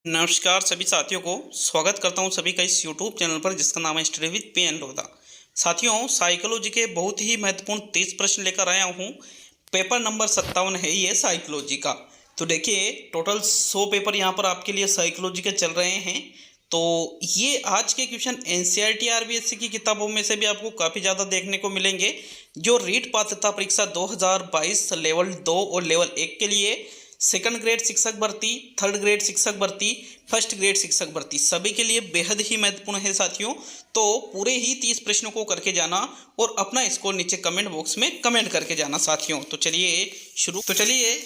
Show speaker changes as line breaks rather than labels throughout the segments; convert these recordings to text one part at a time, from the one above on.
नमस्कार सभी साथियों को स्वागत करता हूं सभी का इस यूट्यूब चैनल पर जिसका नाम है study with P N Lodha. साथियों, साइकोलॉजी के बहुत ही महत्वपूर्ण 30 प्रश्न लेकर आया हूं। पेपर नंबर 57 है ये साइकोलॉजी का। तो देखिए, टोटल 100 पेपर यहां पर आपके लिए साइकोलॉजी के चल रहे हैं। तो ये आज के क्वेश्चन एनसीईआरटी आरबीएससी की किताबों में से भी आपको काफ़ी ज़्यादा देखने को मिलेंगे। जो रीट पात्रता परीक्षा 2022 लेवल 2 और लेवल 1 के लिए सेकंड ग्रेड शिक्षक भर्ती, थर्ड ग्रेड शिक्षक भर्ती, फर्स्ट ग्रेड शिक्षक भर्ती सभी के लिए बेहद ही महत्वपूर्ण है साथियों। तो पूरे ही 30 प्रश्नों को करके जाना और अपना स्कोर नीचे कमेंट बॉक्स में कमेंट करके जाना साथियों। तो चलिए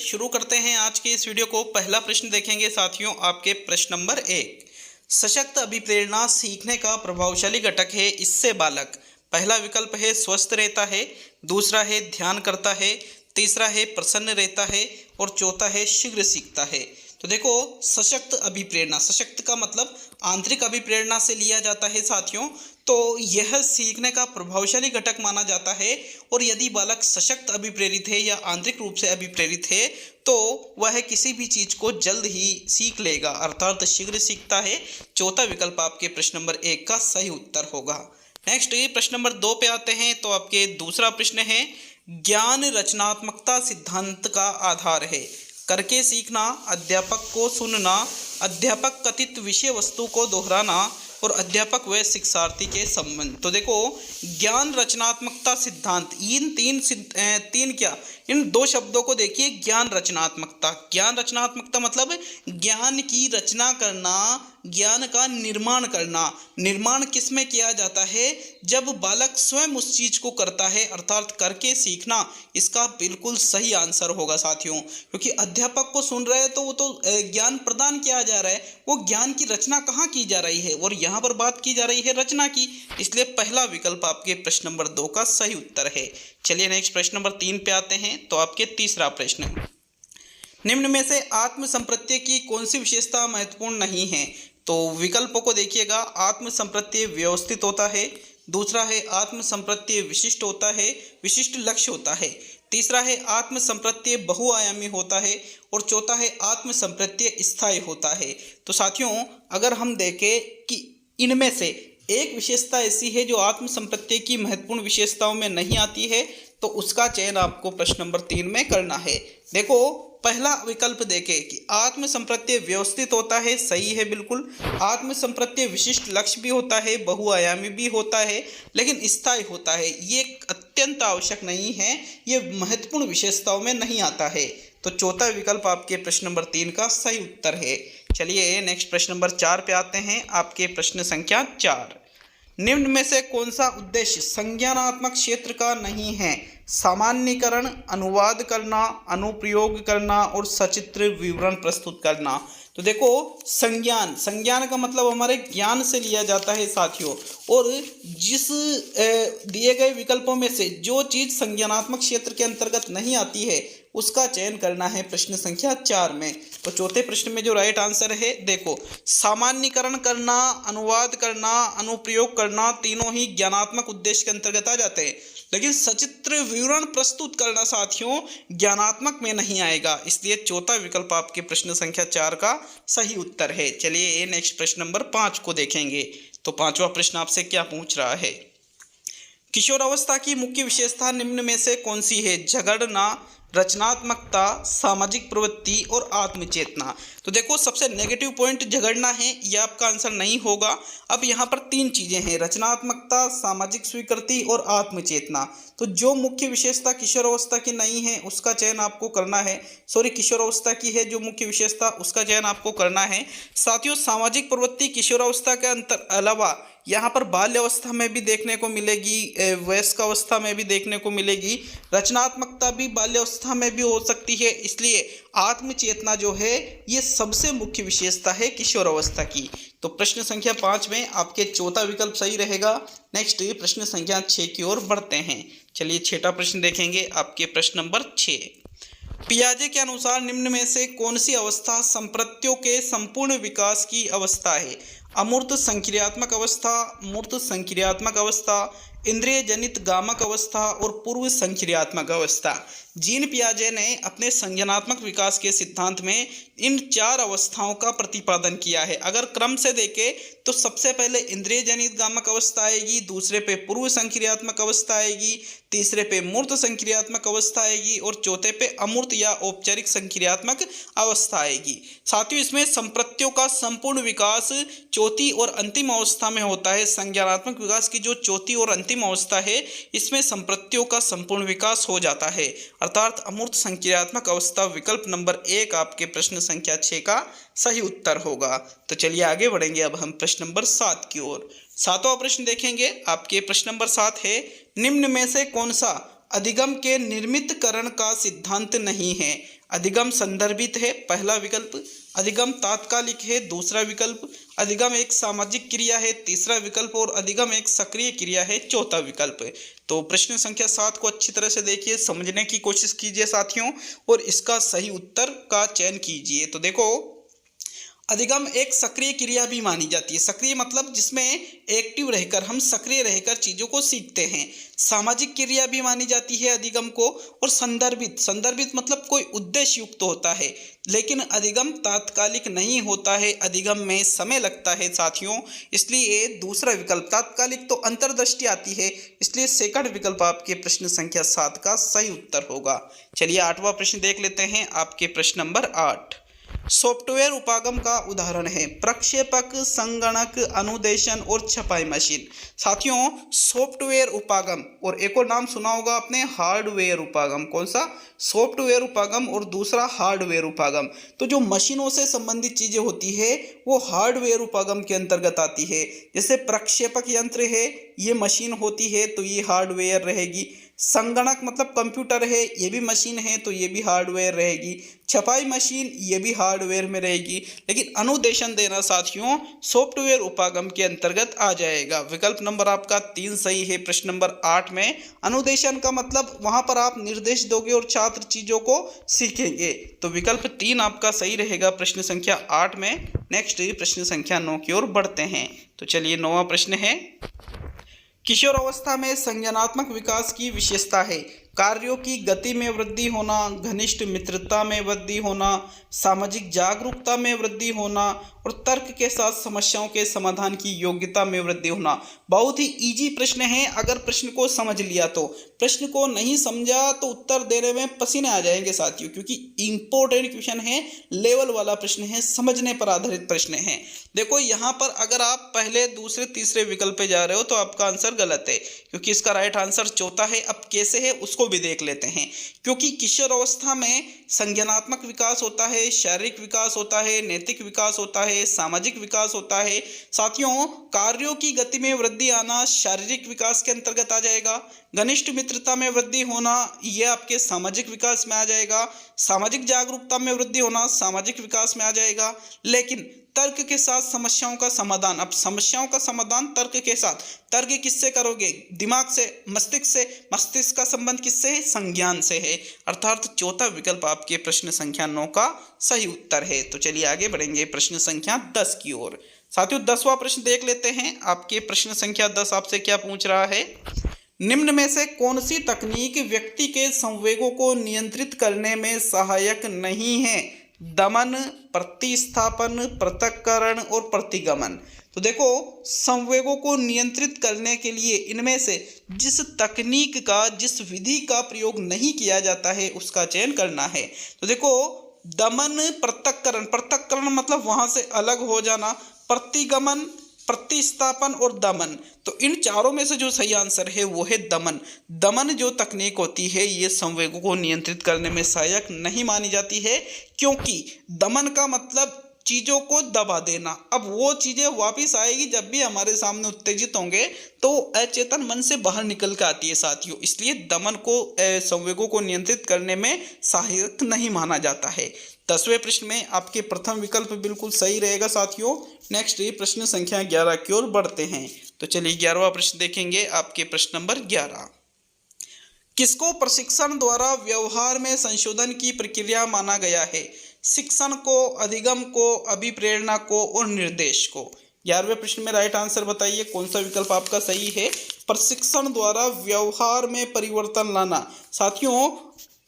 शुरू करते हैं आज के इस वीडियो को। पहला प्रश्न देखेंगे साथियों, आपके प्रश्न नंबर 1। सशक्त अभिप्रेरणा सीखने का प्रभावशाली घटक है, इससे बालक। पहला विकल्प है स्वस्थ रहता है, दूसरा है ध्यान करता है, तीसरा है प्रसन्न रहता है और चौथा है शीघ्र सीखता है। तो देखो, सशक्त अभिप्रेरणा, सशक्त का मतलब आंतरिक अभिप्रेरणा से लिया जाता है साथियों। तो यह सीखने का प्रभावशाली घटक माना जाता है। और यदि बालक सशक्त अभिप्रेरित है या आंतरिक रूप से अभिप्रेरित है तो वह किसी भी चीज को जल्द ही सीख लेगा, अर्थात शीघ्र सीखता है। चौथा विकल्प आपके प्रश्न नंबर 1 का सही उत्तर होगा। नेक्स्ट प्रश्न नंबर 2 पे आते हैं। तो आपके दूसरा प्रश्न है, ज्ञान रचनात्मकता सिद्धांत का आधार है। करके सीखना, अध्यापक को सुनना, अध्यापक कथित विषय वस्तु को दोहराना और अध्यापक व शिक्षार्थी के संबंध। तो देखो, ज्ञान रचनात्मकता सिद्धांत, इन दो शब्दों को देखिए। ज्ञान रचनात्मकता मतलब ज्ञान की रचना करना, ज्ञान का निर्माण करना। निर्माण किस में किया जाता है? जब बालक स्वयं उस चीज को करता है, अर्थात करके सीखना इसका बिल्कुल सही आंसर होगा साथियों। क्योंकि अध्यापक को सुन रहे हैं तो वो तो ज्ञान प्रदान किया जा रहा है, वो ज्ञान की रचना कहाँ की जा रही है? और यहाँ पर बात की जा रही है रचना की। इसलिए पहला विकल्प आपके प्रश्न नंबर 2 का सही उत्तर है। चलिए नेक्स्ट प्रश्न नंबर 3 पे आते हैं। तो आपके तीसरा प्रश्न, निम्न में से आत्म संप्रत्यय की कौन सी विशेषता महत्वपूर्ण नहीं है? तो विकल्पों को देखिएगा। आत्म संप्रत्यय व्यवस्थित होता है, दूसरा है आत्म संप्रत्यय विशिष्ट होता है, विशिष्ट लक्ष्य होता है, तीसरा है आत्म संप्रत्यय बहुआयामी होता है और चौथा है आत्म संप्रत्यय स्थायी होता है। तो साथियों, अगर हम देखें कि इनमें से एक विशेषता ऐसी है जो आत्म संप्रत्यय की महत्वपूर्ण विशेषताओं में नहीं आती है, तो उसका चयन आपको प्रश्न नंबर 3 में करना है। देखो, पहला विकल्प देखें कि आत्म संप्रत्यय व्यवस्थित होता है, सही है बिल्कुल। आत्म संप्रत्यय विशिष्ट लक्ष्य भी होता है, बहुआयामी भी होता है, लेकिन स्थायी होता है। ये अत्यंत आवश्यक नहीं है, ये महत्वपूर्ण विशेषताओं में नहीं आता है। तो चौथा विकल्प आपके प्रश्न नंबर 3 का सही उत्तर है। चलिए नेक्स्ट प्रश्न नंबर 4 पे आते हैं। आपके प्रश्न संख्या 4, निम्न में से कौन सा उद्देश्य संज्ञानात्मक क्षेत्र का नहीं है? सामान्यीकरण, अनुवाद करना, अनुप्रयोग करना और सचित्र विवरण प्रस्तुत करना। तो देखो, संज्ञान का मतलब हमारे ज्ञान से लिया जाता है साथियों। और जिस दिए गए विकल्पों में से जो चीज संज्ञानात्मक क्षेत्र के अंतर्गत नहीं आती है उसका चयन करना है प्रश्न संख्या 4 में। तो चौथे प्रश्न में जो राइट आंसर है, देखो, सामान्यीकरण करना, अनुवाद करना, अनुप्रयोग करना, तीनों ही ज्ञानात्मक उद्देश्य के अंतर्गत आ जाते हैं। लेकिन सचित्र विवरण प्रस्तुत करना साथियों ज्ञानात्मक में नहीं आएगा। इसलिए चौथा विकल्प आपके प्रश्न संख्या 4 का सही उत्तर है। चलिए नेक्स्ट प्रश्न नंबर 5 को देखेंगे। तो पांचवा प्रश्न आपसे क्या पूछ रहा है? किशोरावस्था की मुख्य विशेषता निम्न में से कौन सी है? झगड़ना, रचनात्मकता, सामाजिक प्रवृत्ति और आत्मचेतना। तो देखो, सबसे नेगेटिव पॉइंट झगड़ना है, यह आपका आंसर नहीं होगा। अब यहाँ पर 3 चीजें हैं, रचनात्मकता, सामाजिक स्वीकृति और आत्मचेतना। तो जो मुख्य विशेषता किशोरावस्था की नहीं है उसका चयन आपको करना है। किशोरावस्था की है जो मुख्य विशेषता, उसका चयन आपको करना है। साथियों, सामाजिक प्रवृत्ति किशोरावस्था के अलावा यहाँ पर बाल्यावस्था में भी देखने को मिलेगी, वयस्क अवस्था में भी देखने को मिलेगी, रचनात्मकता भी बाल्यावस्था में भी हो सकती है। इसलिए आत्मचेतना जो है ये सबसे मुख्य विशेषता है किशोरावस्था की। तो प्रश्न संख्या 5 में आपके चौथा विकल्प सही रहेगा। नेक्स्ट प्रश्न संख्या 6 की ओर बढ़ते हैं। चलिए छठा प्रश्न देखेंगे। आपके प्रश्न नंबर 6, पियाजे के अनुसार निम्न में से कौन सी अवस्था संप्रत्यों के संपूर्ण विकास की अवस्था है? अमूर्त संक्रियात्मक अवस्था, मूर्त संक्रियात्मक अवस्था, इंद्रिय जनित गामक अवस्था और पूर्व संक्रियात्मक अवस्था। जीन पियाजे ने अपने संज्ञानात्मक विकास के सिद्धांत में इन 4 अवस्थाओं का प्रतिपादन किया है। अगर क्रम से देखें तो सबसे पहले इंद्रिय जनित गामक अवस्था आएगी, दूसरे पे पूर्व संक्रियात्मक अवस्था आएगी, तीसरे पे मूर्त संक्रियात्मक अवस्था आएगी और चौथे पे अमूर्त या औपचारिक संक्रियात्मक अवस्था आएगी। साथियों, इसमें संप्रत्यों का संपूर्ण विकास चौथी और अंतिम अवस्था में होता है। संज्ञानात्मक विकास की जो चौथी और अंतिम अवस्था है, इसमें संप्रत्यों का संपूर्ण विकास हो जाता है, अर्थात अमूर्त संक्रियात्मक अवस्था। विकल्प नंबर 1 आपके प्रश्न संख्या 6 का सही उत्तर होगा। तो चलिए आगे बढ़ेंगे अब हम प्रश्न नंबर 7 की ओर। 7वां प्रश्न देखेंगे। आपके प्रश्न नंबर 7 है, निम्न में से कौन सा अधिगम के निर्मितकरण का सिद्धांत नहीं है? अधिगम संदर्भित है, पहला विकल्प। अधिगम तात्कालिक है, दूसरा विकल्प। अधिगम एक सामाजिक क्रिया है, तीसरा विकल्प। और अधिगम एक सक्रिय क्रिया है, चौथा विकल्प। तो प्रश्न संख्या 7 को अच्छी तरह से देखिए, समझने की कोशिश कीजिए साथियों, और इसका सही उत्तर का चयन कीजिए। तो देखो, अधिगम एक सक्रिय क्रिया भी मानी जाती है। सक्रिय मतलब जिसमें एक्टिव रहकर, हम सक्रिय रहकर चीज़ों को सीखते हैं। सामाजिक क्रिया भी मानी जाती है अधिगम को। और संदर्भित मतलब कोई उद्देश्य युक्त होता है, लेकिन अधिगम तात्कालिक नहीं होता है, अधिगम में समय लगता है साथियों। इसलिए दूसरा विकल्प, तात्कालिक तो अंतर्दृष्टि आती है, इसलिए सेकंड विकल्प आपके प्रश्न संख्या 7 का सही उत्तर होगा। चलिए 8वां प्रश्न देख लेते हैं। आपके प्रश्न नंबर 8, सॉफ्टवेयर उपागम का उदाहरण है प्रक्षेपक, संगणक, अनुदेशन और छपाई मशीन। साथियों, सॉफ्टवेयर उपागम, और एक और नाम सुना होगा आपने, हार्डवेयर उपागम। कौन सा? सॉफ्टवेयर उपागम और दूसरा हार्डवेयर उपागम। तो जो मशीनों से संबंधित चीजें होती है वो हार्डवेयर उपागम के अंतर्गत आती है। जैसे प्रक्षेपक यंत्र है, ये मशीन होती है, तो ये हार्डवेयर रहेगी। संगणक मतलब कंप्यूटर है, ये भी मशीन है, तो ये भी हार्डवेयर रहेगी। छपाई मशीन, ये भी हार्डवेयर में रहेगी। लेकिन अनुदेशन देना साथियों सॉफ्टवेयर उपागम के अंतर्गत आ जाएगा। विकल्प नंबर आपका 3 सही है। प्रश्न नंबर 8 में अनुदेशन का मतलब वहां पर आप निर्देश दोगे और छात्र चीजों को सीखेंगे, तो विकल्प 3 आपका सही रहेगा प्रश्न संख्या 8 में। नेक्स्ट प्रश्न संख्या 9 की ओर बढ़ते हैं। तो चलिए 9वां प्रश्न है, किशोर अवस्था में संज्ञानात्मक विकास की विशेषता है कार्यों की गति में वृद्धि होना, घनिष्ठ मित्रता में वृद्धि होना, सामाजिक जागरूकता में वृद्धि होना और तर्क के साथ समस्याओं के समाधान की योग्यता में वृद्धि होना। बहुत ही इजी प्रश्न है, अगर प्रश्न को समझ लिया तो। प्रश्न को नहीं समझा तो उत्तर देने में पसीने आ जाएंगे साथियों, क्योंकि इंपॉर्टेंट क्वेश्चन है, लेवल वाला प्रश्न है, समझने पर आधारित प्रश्न है। देखो यहाँ पर अगर आप पहले, दूसरे, तीसरे विकल्प पे जा रहे हो तो आपका आंसर गलत है, क्योंकि इसका राइट आंसर चौथा है। अब कैसे है उसको भी देख लेते हैं। क्योंकि किशोर अवस्था में संज्ञानात्मक विकास होता है, शारीरिक विकास होता है, नैतिक विकास होता है, सामाजिक विकास होता है। साथियों, कार्यों की गति में वृद्धि आना शारीरिक विकास के अंतर्गत आ जाएगा। घनिष्ठ मित्रता में वृद्धि होना यह आपके सामाजिक विकास में आ जाएगा। सामाजिक जागरूकता में वृद्धि होना सामाजिक विकास में आ जाएगा। लेकिन तर्क के साथ समस्याओं का समाधान, अब समस्याओं का समाधान तर्क के साथ, तर्क किससे करोगे? दिमाग से, मस्तिष्क से। मस्तिष्क का संबंध किससे है? संज्ञान से है। अर्थात चौथा विकल्प आपके प्रश्न संख्या 9 का सही उत्तर है। तो चलिए आगे बढ़ेंगे प्रश्न संख्या 10 की ओर। साथियों 10वां प्रश्न देख लेते हैं। आपके प्रश्न संख्या 10 आपसे क्या पूछ रहा है, निम्न में से कौन सी तकनीक व्यक्ति के संवेगों को नियंत्रित करने में सहायक नहीं है? दमन, प्रतिस्थापन, पृथक्करण और प्रतिगमन। तो देखो, संवेगों को नियंत्रित करने के लिए इनमें से जिस तकनीक का, जिस विधि का प्रयोग नहीं किया जाता है उसका चयन करना है। तो देखो, दमन, पृथक्करण, पृथक्करण मतलब वहां से अलग हो जाना, प्रतिगमन, प्रतिस्थापन और दमन। तो इन चारों में से जो सही आंसर है वो है दमन। दमन जो तकनीक होती है ये संवेगों को नियंत्रित करने में सहायक नहीं मानी जाती है, क्योंकि दमन का मतलब चीज़ों को दबा देना। अब वो चीज़ें वापस आएगी जब भी हमारे सामने उत्तेजित होंगे तो अचेतन मन से बाहर निकल के आती है साथियों। इसलिए दमन को, संवेगों को नियंत्रित करने में सहायक नहीं माना जाता है। 10वें प्रश्न में आपके प्रथम विकल्प बिल्कुल सही रहेगा साथियों। नेक्स्ट प्रश्न संख्या 11 की ओर बढ़ते हैं। तो चलिए 11वां प्रश्न देखेंगे। आपके प्रश्न नंबर 11, किसको प्रशिक्षण द्वारा व्यवहार में संशोधन की प्रक्रिया माना गया है? शिक्षण को, अधिगम को, अभिप्रेरणा को और निर्देश को। 11वें प्रश्न में राइट आंसर बताइए, कौन सा विकल्प आपका सही है। प्रशिक्षण द्वारा व्यवहार में परिवर्तन लाना। साथियों,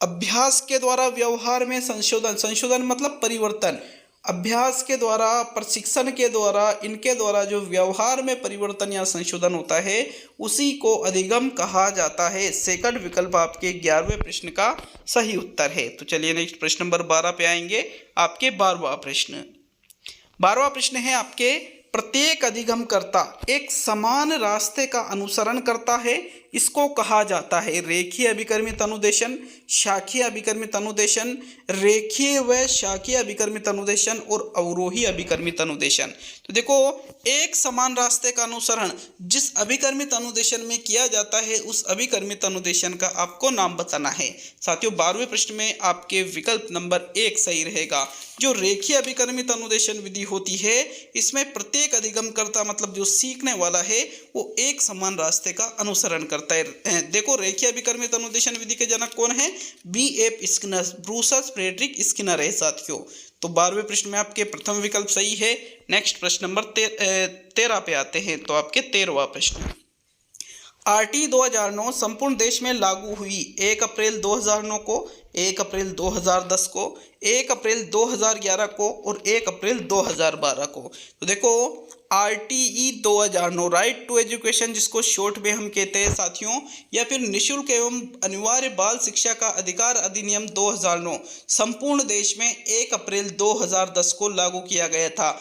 अभ्यास के द्वारा व्यवहार में संशोधन, संशोधन मतलब परिवर्तन, अभ्यास के द्वारा, प्रशिक्षण के द्वारा, इनके द्वारा जो व्यवहार में परिवर्तन या संशोधन होता है उसी को अधिगम कहा जाता है। सेकंड विकल्प आपके 11वें प्रश्न का सही उत्तर है। तो चलिए नेक्स्ट प्रश्न नंबर 12 पे आएंगे। आपके 12वां प्रश्न, 12वां प्रश्न है आपके, प्रत्येक अधिगमकर्ता एक समान रास्ते का अनुसरण करता है, इसको कहा जाता है रेखीय अभिकर्मित अनुदेशन, शाखीय अभिकर्मित अनुदेशन, रेखीय व शाखीय अभिकर्मित अनुदेशन और अवरोही अभिकर्मित अनुदेशन। तो देखो, एक समान रास्ते का अनुसरण जिस अभिकर्मित अनुदेशन में किया जाता है उस अभिकर्मित अनुदेशन का आपको नाम बताना है। साथियों, 12वें प्रश्न में आपके विकल्प नंबर 1 सही रहेगा। जो रेखीय अभिकर्मित अनुदेशन विधि होती है इसमें प्रत्येक अधिगमकर्ता मतलब जो सीखने वाला है वो एक समान रास्ते का अनुसरण करता है। देखो, रेखीय अभिकर्मित अनुदेशन विधि के जनक कौन है? B.F. स्किनर, ब्रूसस फ्रेडरिक स्किनर है साथियों। तो 12वें प्रश्न में आपके प्रथम विकल्प सही है। नेक्स्ट प्रश्न नंबर 13 पे आते हैं। तो आपके 13वां प्रश्न, RT 2009 संपूर्ण देश में लागू हुई 1 अप्रैल 2009 को, 1 अप्रैल 2010 को, 1 अप्रैल 2011 को और 1 अप्रैल 2012 को। तो देखो, RTE 2009 राइट टू एजुकेशन, जिसको शॉर्ट में हम कहते हैं साथियों, या फिर निःशुल्क एवं अनिवार्य बाल शिक्षा का अधिकार अधिनियम 2009 संपूर्ण देश में 1 अप्रैल 2010 को लागू किया गया था।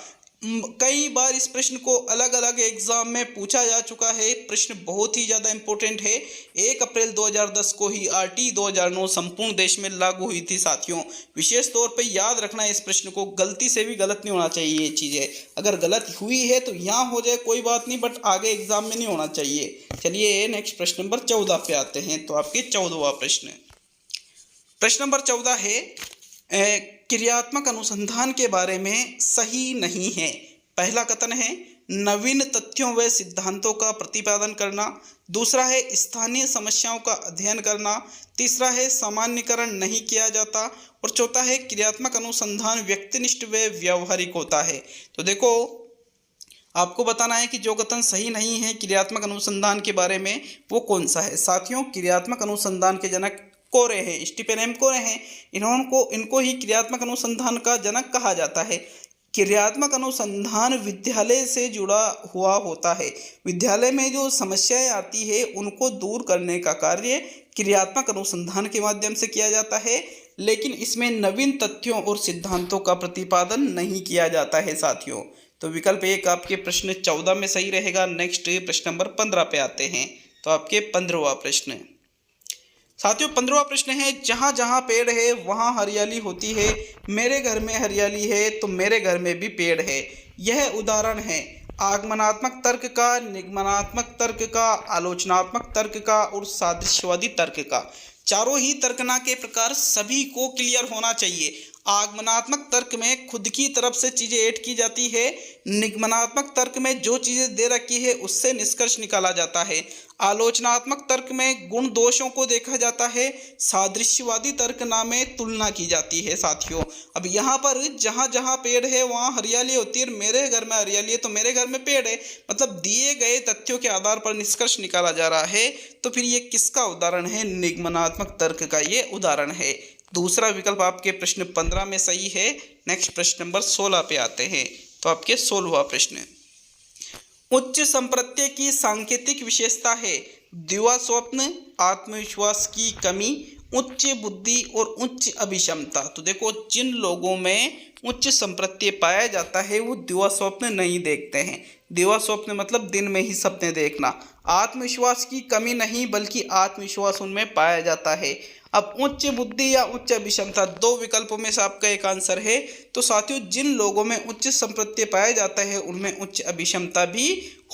कई बार इस प्रश्न को अलग अलग एग्जाम में पूछा जा चुका है। प्रश्न बहुत ही ज़्यादा इंपॉर्टेंट है। 1 अप्रैल 2010 को ही RT 2009 संपूर्ण देश में लागू हुई थी साथियों। विशेष तौर पे याद रखना है इस प्रश्न को, गलती से भी गलत नहीं होना चाहिए ये चीज़ें। अगर गलत हुई है तो यहाँ हो जाए कोई बात नहीं, बट आगे एग्जाम में नहीं होना चाहिए। चलिए नेक्स्ट प्रश्न नंबर 14 पे आते हैं। तो आपके 14वां प्रश्न, प्रश्न नंबर 14 है, क्रियात्मक अनुसंधान के बारे में सही नहीं है। पहला कथन है नवीन तथ्यों व सिद्धांतों का प्रतिपादन करना, दूसरा है स्थानीय समस्याओं का अध्ययन करना, तीसरा है सामान्यीकरण नहीं किया जाता और चौथा है क्रियात्मक अनुसंधान व्यक्तिनिष्ठ व व्यावहारिक होता है। तो देखो, आपको बताना है कि जो कथन सही नहीं है क्रियात्मक अनुसंधान के बारे में वो कौन सा है। साथियों, क्रियात्मक अनुसंधान के जनक कोरे हैं, स्टीफन एम कोरे हैं। इनको ही क्रियात्मक अनुसंधान का जनक कहा जाता है। क्रियात्मक अनुसंधान विद्यालय से जुड़ा हुआ होता है। विद्यालय में जो समस्याएं आती है उनको दूर करने का कार्य क्रियात्मक अनुसंधान के माध्यम से किया जाता है, लेकिन इसमें नवीन तथ्यों और सिद्धांतों का प्रतिपादन नहीं किया जाता है साथियों। तो विकल्प 1 आपके प्रश्न 14 में सही रहेगा। नेक्स्ट प्रश्न नंबर 15 पे आते हैं। तो आपके 15वां प्रश्न, साथियों 15वां प्रश्न है, जहाँ जहाँ पेड़ है वहाँ हरियाली होती है, मेरे घर में हरियाली है तो मेरे घर में भी पेड़ है। यह उदाहरण है आगमनात्मक तर्क का, निगमनात्मक तर्क का, आलोचनात्मक तर्क का और सादृश्यवादी तर्क का। चारों ही तर्कना के प्रकार सभी को क्लियर होना चाहिए। आगमनात्मक तर्क में खुद की तरफ से चीज़ें ऐड की जाती है, निगमनात्मक तर्क में जो चीज़ें दे रखी है उससे निष्कर्ष निकाला जाता है, आलोचनात्मक तर्क में गुण दोषों को देखा जाता है, सादृश्यवादी तर्कना में तुलना की जाती है साथियों। अब यहाँ पर जहाँ जहाँ पेड़ है वहाँ हरियाली होती है, मेरे घर में हरियाली है तो मेरे घर में पेड़ है, मतलब दिए गए तथ्यों के आधार पर निष्कर्ष निकाला जा रहा है। तो फिर ये किसका उदाहरण है? निगमनात्मक तर्क का ये उदाहरण है। दूसरा विकल्प आपके प्रश्न 15 में सही है। नेक्स्ट प्रश्न नंबर 16 पे आते हैं। तो आपके 16वां प्रश्न, उच्च संप्रत्यय की सांकेतिक विशेषता है दिवा स्वप्न, आत्मविश्वास की कमी, उच्च बुद्धि और उच्च अभिक्षमता। तो देखो, जिन लोगों में उच्च संप्रत्यय पाया जाता है वो दिवा स्वप्न नहीं देखते हैं। दिवा स्वप्न मतलब दिन में ही सपने देखना। आत्मविश्वास की कमी नहीं बल्कि आत्मविश्वास उनमें पाया जाता है। अब उच्च बुद्धि या उच्च अभिक्षमता, दो विकल्पों में से आपका एक आंसर है। तो साथियों, जिन लोगों में उच्च संप्रत्यय पाया जाता है उनमें उच्च अभिक्षमता भी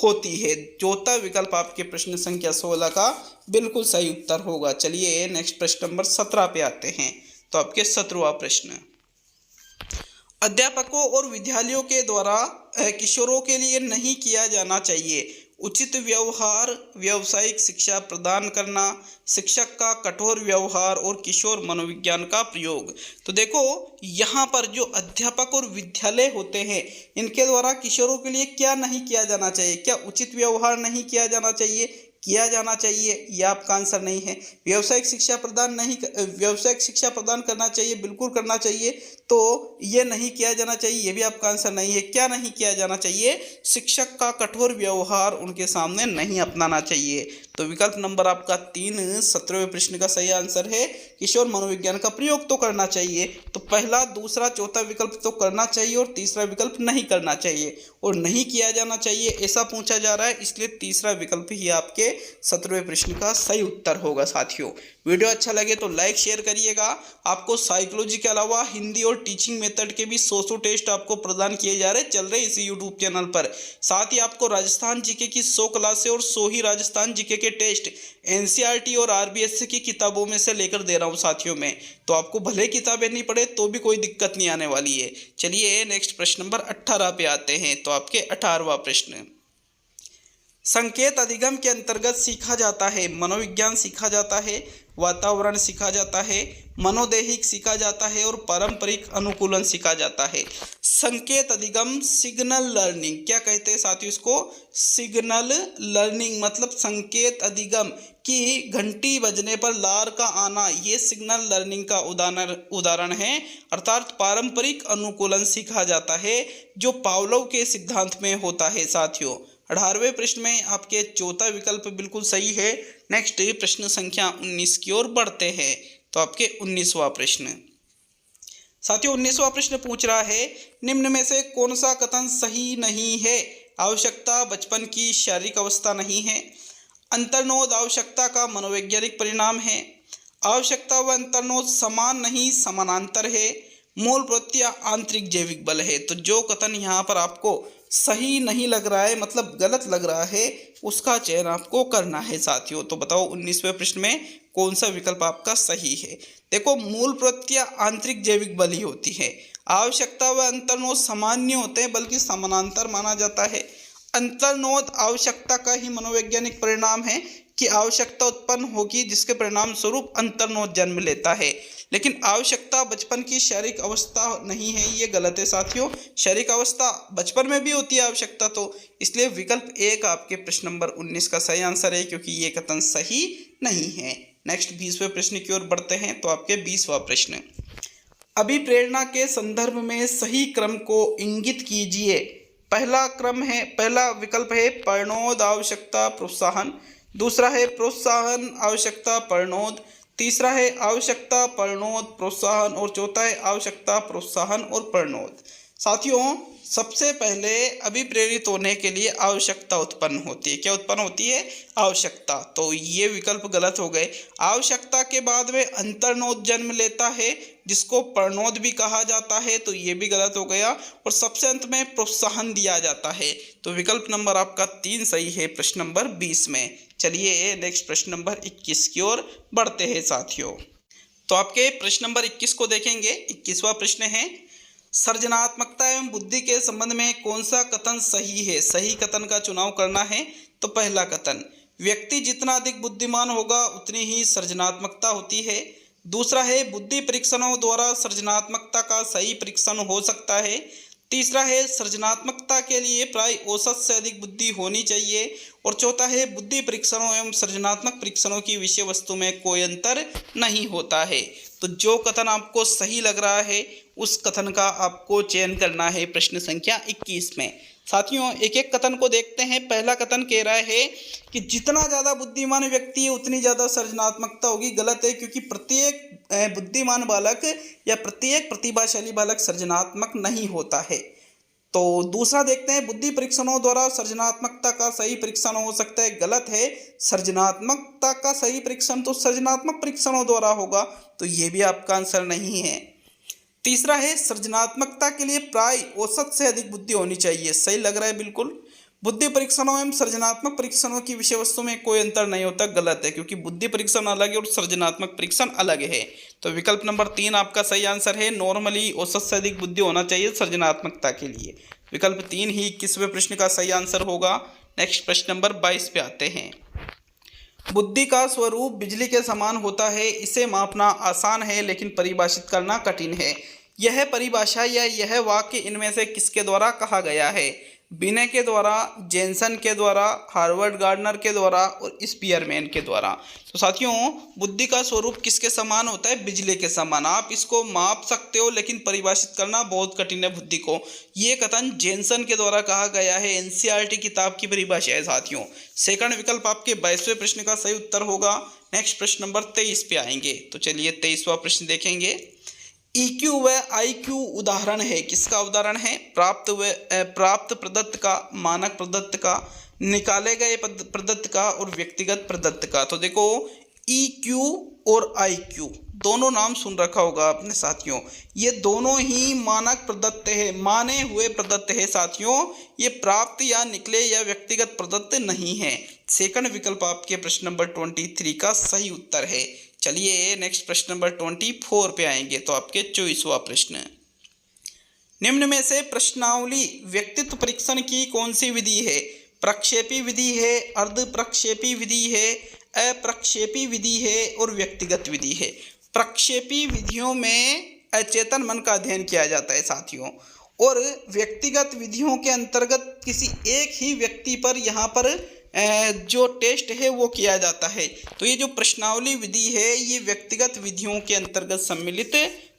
होती है। चौथा विकल्प आपके प्रश्न संख्या 16 का बिल्कुल सही उत्तर होगा। चलिए नेक्स्ट प्रश्न नंबर 17 पे आते हैं। तो आपके 17वां प्रश्न, अध्यापकों और विद्यालयों के द्वारा किशोरों के लिए नहीं किया जाना चाहिए। उचित व्यवहार, व्यावसायिक शिक्षा प्रदान करना, शिक्षक का कठोर व्यवहार और किशोर मनोविज्ञान का प्रयोग। तो देखो यहाँ पर जो अध्यापक और विद्यालय होते हैं इनके द्वारा किशोरों के लिए क्या नहीं किया जाना चाहिए, क्या उचित व्यवहार नहीं किया जाना चाहिए, किया जाना चाहिए, यह आपका आंसर नहीं है। व्यावसायिक शिक्षा प्रदान करना चाहिए, बिल्कुल करना चाहिए, तो ये नहीं किया जाना चाहिए, ये भी आपका आंसर नहीं है। क्या नहीं किया जाना चाहिए, शिक्षक का कठोर व्यवहार उनके सामने नहीं अपनाना चाहिए। तो विकल्प नंबर आपका 3 17वें प्रश्न का सही आंसर है। किशोर मनोविज्ञान का प्रयोग तो करना चाहिए, तो पहला, दूसरा, चौथा विकल्प तो करना चाहिए और तीसरा विकल्प नहीं करना चाहिए और नहीं किया जाना चाहिए ऐसा पूछा जा रहा है, इसलिए तीसरा विकल्प ही आपके 17वें प्रश्न का सही उत्तर होगा। साथियों वीडियो अच्छा लगे तो लाइक शेयर करिएगा। आपको साइकोलॉजी के अलावा हिंदी और टीचिंग मेथड के भी 100 टेस्ट आपको प्रदान किए जा रहे चल रहे इसी यूट्यूब चैनल पर। साथ ही आपको राजस्थान जीके की 100 क्लासें और 100 ही राजस्थान जीके के टेस्ट एनसीईआरटी और आरबीएससी की किताबों में से लेकर दे रहा हूँ साथियों में, तो आपको भले किताबें नहीं पढ़े तो भी कोई दिक्कत नहीं आने वाली है। चलिए नेक्स्ट प्रश्न नंबर 18 पे आते हैं। तो आपके 18वां प्रश्न, संकेत अधिगम के अंतर्गत सीखा जाता है, मनोविज्ञान सीखा जाता है, वातावरण सीखा जाता है, मनोदैहिक सीखा जाता है और पारंपरिक अनुकूलन सीखा जाता है। संकेत अधिगम, सिग्नल लर्निंग, क्या कहते हैं साथियों इसको, सिग्नल लर्निंग, मतलब संकेत अधिगम की घंटी बजने पर लार का आना, ये सिग्नल लर्निंग का उदाहरण है। अर्थात पारंपरिक अनुकूलन सीखा जाता है जो पावलोव के सिद्धांत में होता है। साथियों 18वें प्रश्न में आपके चौथा विकल्प बिल्कुल सही है। नेक्स्ट प्रश्न संख्या 19 की ओर बढ़ते हैं। तो आपके 19वां प्रश्न, साथियों 19वां प्रश्न पूछ रहा है, निम्न में से कौन सा कथन सही नहीं है। आवश्यकता बचपन की शारीरिक अवस्था नहीं है, अंतर्नोद आवश्यकता का मनोवैज्ञानिक परिणाम है, आवश्यकता व अंतर्नोद समान नहीं समानांतर है, मूल प्रत्यय आंतरिक जैविक बल है। तो जो कथन यहाँ पर आपको सही नहीं लग रहा है, मतलब गलत लग रहा है, उसका चयन आपको करना है साथियों। तो बताओ 19वें प्रश्न में कौन सा विकल्प आपका सही है। देखो मूल प्रत्यय आंतरिक जैविक बल ही होती है, आवश्यकता व अंतर्नोद समान नहीं होते हैं बल्कि समानांतर माना जाता है। अंतर्नोद आवश्यकता का ही मनोवैज्ञानिक परिणाम है कि आवश्यकता उत्पन्न होगी जिसके परिणाम स्वरूप अंतर्नोद जन्म लेता है, लेकिन आवश्यकता बचपन की शारीरिक अवस्था नहीं है, ये गलत है साथियों। शारीरिक अवस्था बचपन में भी होती है आवश्यकता, तो इसलिए विकल्प 1 आपके प्रश्न नंबर 19 का सही आंसर है, क्योंकि ये कथन सही नहीं है। नेक्स्ट 20वें प्रश्न की ओर बढ़ते हैं। तो आपके 20वां प्रश्न, अभिप्रेरणा के संदर्भ में सही क्रम को इंगित कीजिए। पहला विकल्प है प्रणोद आवश्यकता प्रोत्साहन, दूसरा है प्रोत्साहन आवश्यकता प्रणोद, तीसरा है आवश्यकता प्रणोद प्रोत्साहन और चौथा है आवश्यकता प्रोत्साहन और प्रणोद। साथियों सबसे पहले अभिप्रेरित होने के लिए आवश्यकता उत्पन्न होती है। क्या उत्पन्न होती है? आवश्यकता। तो ये विकल्प गलत हो गए। आवश्यकता के बाद में अंतर्नोद जन्म लेता है जिसको प्रणोद भी कहा जाता है, तो ये भी गलत हो गया। और सबसे अंत में प्रोत्साहन दिया जाता है, तो विकल्प नंबर आपका 3 सही है प्रश्न नंबर 20 में। चलिए नेक्स्ट प्रश्न नंबर 21 की ओर बढ़ते हैं साथियों। तो आपके प्रश्न नंबर 21 को देखेंगे। 21वां प्रश्न है, सृजनात्मकता एवं बुद्धि के संबंध में कौन सा कथन सही है। सही कथन का चुनाव करना है। तो पहला कथन, व्यक्ति जितना अधिक बुद्धिमान होगा उतनी ही सृजनात्मकता होती है। दूसरा है, बुद्धि परीक्षणों द्वारा सृजनात्मकता का सही परीक्षण हो सकता है। तीसरा है, सृजनात्मकता के लिए प्राय औसत से अधिक बुद्धि होनी चाहिए। और चौथा है, बुद्धि परीक्षणों एवं सृजनात्मक परीक्षणों की विषय वस्तु में कोई अंतर नहीं होता है। तो जो कथन आपको सही लग रहा है उस कथन का आपको चयन करना है प्रश्न संख्या 21 में। साथियों एक एक कथन को देखते हैं। पहला कथन कह रहा है कि जितना ज़्यादा बुद्धिमान व्यक्ति है उतनी ज़्यादा सृजनात्मकता होगी। गलत है, क्योंकि प्रत्येक बुद्धिमान बालक या प्रत्येक प्रतिभाशाली बालक सृजनात्मक नहीं होता है। तो दूसरा देखते हैं, बुद्धि परीक्षणों द्वारा सृजनात्मकता का सही परीक्षण हो सकता है। गलत है, सृजनात्मकता का सही परीक्षण तो सृजनात्मक परीक्षणों द्वारा होगा, तो ये भी आपका आंसर नहीं है। तीसरा है, सृजनात्मकता के लिए प्राय औसत से अधिक बुद्धि होनी चाहिए। सही लग रहा है बिल्कुल। बुद्धि परीक्षणों एवं सृजनात्मक परीक्षणों की विषय वस्तु में कोई अंतर नहीं होता, गलत है, क्योंकि बुद्धि परीक्षण अलग है और सृजनात्मक परीक्षण अलग है। तो विकल्प नंबर 3 आपका सही आंसर है। नॉर्मली औसत से अधिक बुद्धि होना चाहिए सृजनात्मकता के लिए। विकल्प 3 ही 21वें प्रश्न का सही आंसर होगा। नेक्स्ट प्रश्न नंबर 22 पे आते हैं। बुद्धि का स्वरूप बिजली के समान होता है, इसे मापना आसान है लेकिन परिभाषित करना कठिन है। यह परिभाषा या यह वाक्य इनमें से किसके द्वारा कहा गया है? बिने के द्वारा, जेनसन के द्वारा, हार्वर्ड गार्डनर के द्वारा और स्पीयरमैन के द्वारा। तो साथियों, बुद्धि का स्वरूप किसके समान होता है? बिजली के समान। आप इसको माप सकते हो लेकिन परिभाषित करना बहुत कठिन है बुद्धि को। ये कथन जेनसन के द्वारा कहा गया है, एनसीईआरटी किताब की परिभाषा है साथियों। सेकंड विकल्प आपके 22वें प्रश्न का सही उत्तर होगा। नेक्स्ट प्रश्न नंबर 23 पे आएंगे। तो चलिए 23वां प्रश्न देखेंगे। EQ व IQ उदाहरण है, किसका उदाहरण है? प्राप्त प्रदत्त का, मानक प्रदत्त का, निकाले गए प्रदत्त का और व्यक्तिगत प्रदत्त का। तो देखो, EQ और IQ दोनों नाम सुन रखा होगा अपने साथियों। ये दोनों ही मानक प्रदत्त है, माने हुए प्रदत्त है साथियों। ये प्राप्त या निकले या व्यक्तिगत प्रदत्त नहीं है। सेकंड विकल्प आपके प्रश्न नंबर 23 का सही उत्तर है। चलिए नेक्स्ट प्रश्न नंबर 24 पे आएंगे। तो आपके 24वां प्रश्न। निम्न में से प्रश्नावली व्यक्तित्व परीक्षण की कौन सी विधि है? प्रक्षेपी विधि है, अर्ध प्रक्षेपी विधि है, अप्रक्षेपी विधि है और व्यक्तिगत विधि है। प्रक्षेपी विधियों में अचेतन मन का अध्ययन किया जाता है साथियों, और व्यक्तिगत विधियों के अंतर्गत किसी एक ही व्यक्ति पर यहाँ पर जो टेस्ट है वो किया जाता है। तो ये जो प्रश्नावली विधि है ये व्यक्तिगत विधियों के अंतर्गत सम्मिलित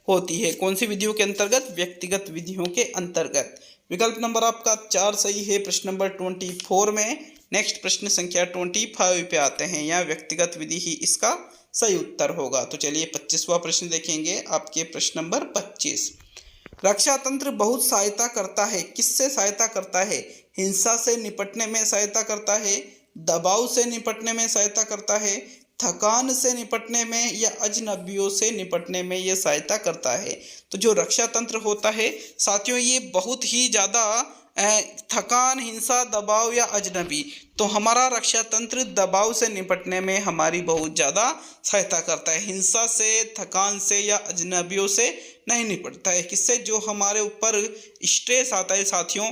होती है। कौन सी विधियों के अंतर्गत? व्यक्तिगत विधियों के अंतर्गत। विकल्प नंबर आपका 4 सही है प्रश्न नंबर 24 में। नेक्स्ट प्रश्न संख्या 25 पे आते हैं। यहाँ व्यक्तिगत विधि ही इसका सही उत्तर होगा। तो चलिए 25वां प्रश्न देखेंगे, आपके प्रश्न नंबर 25। रक्षा तंत्र बहुत सहायता करता है, किससे सहायता करता है? हिंसा से निपटने में सहायता करता है, दबाव से निपटने में सहायता करता है, थकान से निपटने में या अजनबियों से निपटने में ये सहायता करता है। तो जो रक्षा तंत्र होता है साथियों, ये बहुत ही ज़्यादा थकान, हिंसा, दबाव या अजनबी, तो हमारा रक्षा तंत्र दबाव से निपटने में हमारी बहुत ज़्यादा सहायता करता है। हिंसा से, थकान से या अजनबियों से नहीं निपटता है। किससे? जो हमारे ऊपर स्ट्रेस आता है साथियों,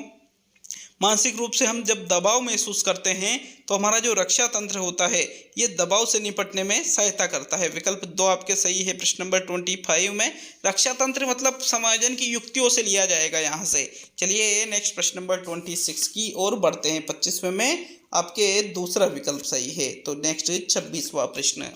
मानसिक रूप से हम जब दबाव महसूस करते हैं तो हमारा जो रक्षा तंत्र होता है ये दबाव से निपटने में सहायता करता है। विकल्प 2 आपके सही है प्रश्न नंबर 25 में। रक्षा तंत्र मतलब समायोजन की युक्तियों से लिया जाएगा यहाँ से। चलिए नेक्स्ट प्रश्न नंबर 26 की ओर बढ़ते हैं। 25वें में आपके दूसरा विकल्प सही है। तो नेक्स्ट 26वां प्रश्न।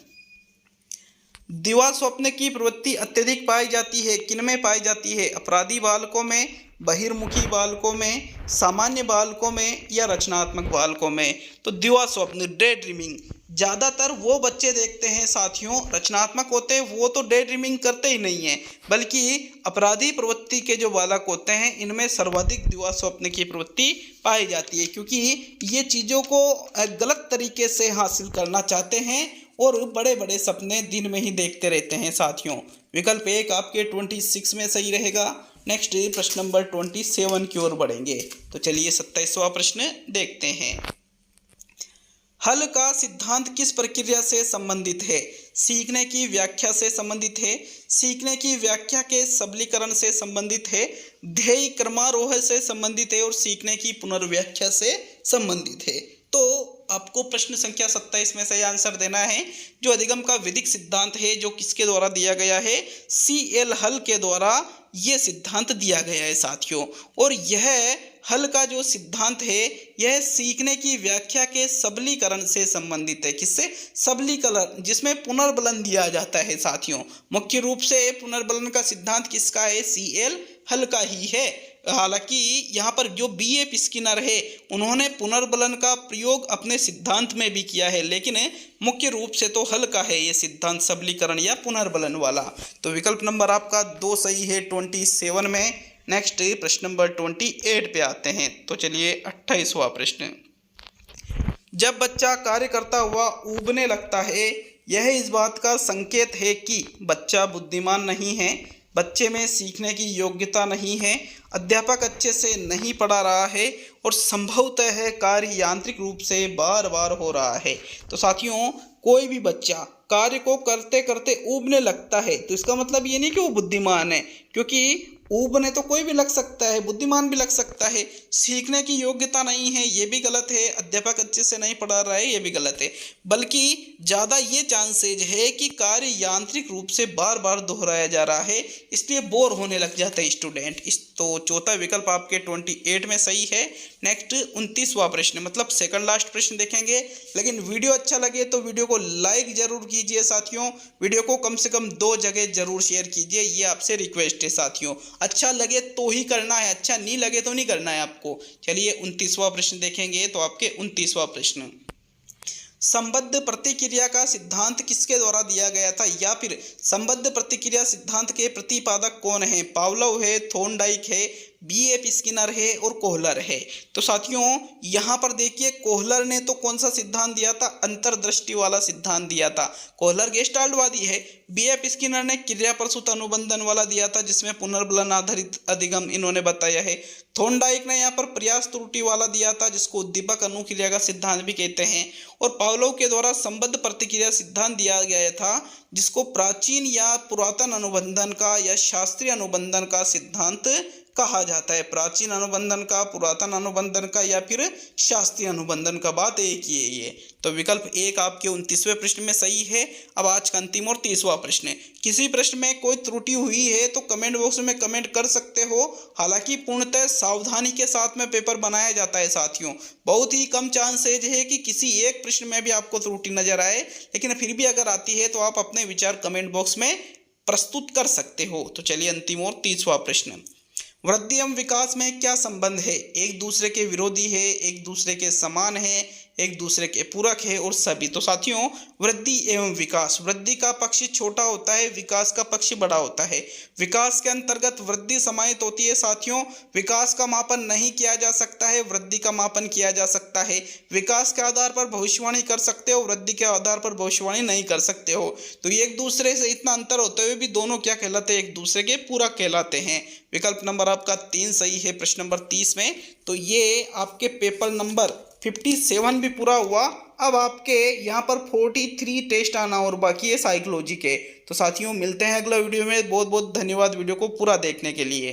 दिवा स्वप्न की प्रवृत्ति अत्यधिक पाई जाती है, किनमें पाई जाती है? अपराधी बालकों में, बहिर्मुखी बालकों में, सामान्य बालकों में या रचनात्मक बालकों में? तो दिवा स्वप्न, डे ड्रीमिंग, ज़्यादातर वो बच्चे देखते हैं साथियों, रचनात्मक होते हैं वो तो डे ड्रीमिंग करते ही नहीं हैं, बल्कि अपराधी प्रवृत्ति के जो बालक होते हैं इनमें सर्वाधिक दिवा स्वप्न की प्रवृत्ति पाई जाती है, क्योंकि ये चीज़ों को गलत तरीके से हासिल करना चाहते हैं और बड़े बड़े सपने दिन में ही देखते रहते हैं साथियों। विकल्प 1 आपके 26 में सही रहेगा। नेक्स्ट प्रश्न नंबर 27 की ओर बढ़ेंगे। तो चलिए 27वां प्रश्न देखते हैं। हल का सिद्धांत किस प्रक्रिया से संबंधित है? सीखने की व्याख्या से संबंधित है, सीखने की व्याख्या के सबलीकरण से संबंधित है, ध्येय क्रमारोह से संबंधित है और सीखने की पुनर्व्याख्या से संबंधित है। तो आपको प्रश्न संख्या 27 में सही आंसर देना है। जो अधिगम का विधिक सिद्धांत है जो किसके द्वारा दिया गया है? CL हल के द्वारा ये सिद्धांत दिया गया है साथियों। और यह हल का जो सिद्धांत है यह सीखने की व्याख्या के सबलीकरण से संबंधित है। किससे? सबलीकरण, जिसमें पुनर्बलन दिया जाता है साथियों। मुख्य रूप से पुनर्बलन का सिद्धांत किसका है? CL हल का ही है। हालांकि यहाँ पर जो B.F. स्किनर है उन्होंने पुनर्बलन का प्रयोग अपने सिद्धांत में भी किया है, लेकिन मुख्य रूप से तो हल का है ये सिद्धांत, सबलीकरण या पुनर्बलन वाला। तो विकल्प नंबर आपका 2 सही है 27 में। नेक्स्ट प्रश्न नंबर 28 पे आते हैं। तो चलिए 28वां प्रश्न। जब बच्चा कार्य करता हुआ ऊबने लगता है यह इस बात का संकेत है कि बच्चा बुद्धिमान नहीं है, बच्चे में सीखने की योग्यता नहीं है, अध्यापक अच्छे से नहीं पढ़ा रहा है और संभवतः है कार्य यांत्रिक रूप से बार बार हो रहा है। तो साथियों, कोई भी बच्चा कार्य को करते करते ऊबने लगता है तो इसका मतलब ये नहीं कि वो बुद्धिमान है, क्योंकि ऊबने तो कोई भी लग सकता है, बुद्धिमान भी लग सकता है। सीखने की योग्यता नहीं है ये भी गलत है, अध्यापक अच्छे से नहीं पढ़ा रहा है ये भी गलत है, बल्कि ज़्यादा ये चांसेज है कि कार्य यांत्रिक रूप से बार बार दोहराया जा रहा है, इसलिए बोर होने लग जाता है स्टूडेंट। इस तो चौथा विकल्प आपके 28 में सही है। नेक्स्ट 29वां प्रश्न, मतलब सेकंड लास्ट प्रश्न देखेंगे, लेकिन वीडियो अच्छा लगे तो वीडियो को लाइक जरूर कीजिए साथियों। वीडियो को कम से कम 2 जगह जरूर शेयर कीजिए, ये आपसे रिक्वेस्ट है साथियों। अच्छा लगे तो ही करना है, अच्छा नहीं लगे तो नहीं करना है आपको। चलिए 29वां प्रश्न देखेंगे। तो आपके 29वां प्रश्न, संबद्ध प्रतिक्रिया का सिद्धांत किसके द्वारा दिया गया था, या फिर संबद्ध प्रतिक्रिया सिद्धांत के प्रतिपादक कौन है? पावलोव है, थॉर्नडाइक है, B.F. स्किनर है और कोहलर है। तो साथियों यहाँ पर देखिए, कोहलर ने तो कौन सा सिद्धांत दिया था? अंतर्दृष्टि वाला सिद्धांत दिया था। कोहलर गेस्टाल्टवादी है। B.F. स्किनर ने क्रिया प्रसूत अनुबंधन वाला दिया था, जिसमें पुनर्बलन आधारित अधिगम इन्होंने बताया है। थॉर्नडाइक ने यहाँ पर प्रयास त्रुटि वाला दिया था, जिसको उद्दीपक अनुक्रिया का सिद्धांत भी कहते हैं। और पावलोव के द्वारा संबद्ध प्रतिक्रिया सिद्धांत दिया गया था, जिसको प्राचीन या पुरातन अनुबंधन का या शास्त्रीय अनुबंधन का सिद्धांत कहा जाता है। प्राचीन अनुबंधन का, पुरातन अनुबंधन का या फिर शास्त्रीय अनुबंधन का, बात एक ही है ये। तो विकल्प 1 आपके 29वें प्रश्न में सही है। अब आज का अंतिम और 30वां प्रश्न है। किसी प्रश्न में कोई त्रुटि हुई है तो कमेंट बॉक्स में कमेंट कर सकते हो। हालांकि पूर्णतः सावधानी के साथ में पेपर बनाया जाता है साथियों। बहुत ही कम चांसेज है कि किसी एक प्रश्न में भी आपको त्रुटि नजर आए, लेकिन फिर भी अगर आती है तो आप अपने विचार कमेंट बॉक्स में प्रस्तुत कर सकते हो। तो चलिए अंतिम और 30वां प्रश्न, वृद्धि एवं विकास में क्या संबंध है? एक दूसरे के विरोधी है, एक दूसरे के समान है, एक दूसरे के पूरक है और सभी। तो साथियों, वृद्धि एवं विकास, वृद्धि का पक्ष छोटा होता है, विकास का पक्ष बड़ा होता है। विकास के अंतर्गत वृद्धि समाहित होती है साथियों। विकास का मापन नहीं किया जा सकता है, वृद्धि का मापन किया जा सकता है। विकास के आधार पर भविष्यवाणी कर सकते हो, वृद्धि के आधार पर भविष्यवाणी नहीं कर सकते हो। तो एक दूसरे से इतना अंतर होते हुए भी दोनों क्या कहलाते हैं? एक दूसरे के पूरक कहलाते हैं। विकल्प नंबर आपका 3 सही है प्रश्न नंबर 30 में। तो ये आपके पेपर नंबर 57 भी पूरा हुआ। अब आपके यहाँ पर 43 टेस्ट आना और बाकी है साइकोलॉजी के। तो साथियों मिलते हैं अगला वीडियो में। बहुत बहुत धन्यवाद वीडियो को पूरा देखने के लिए।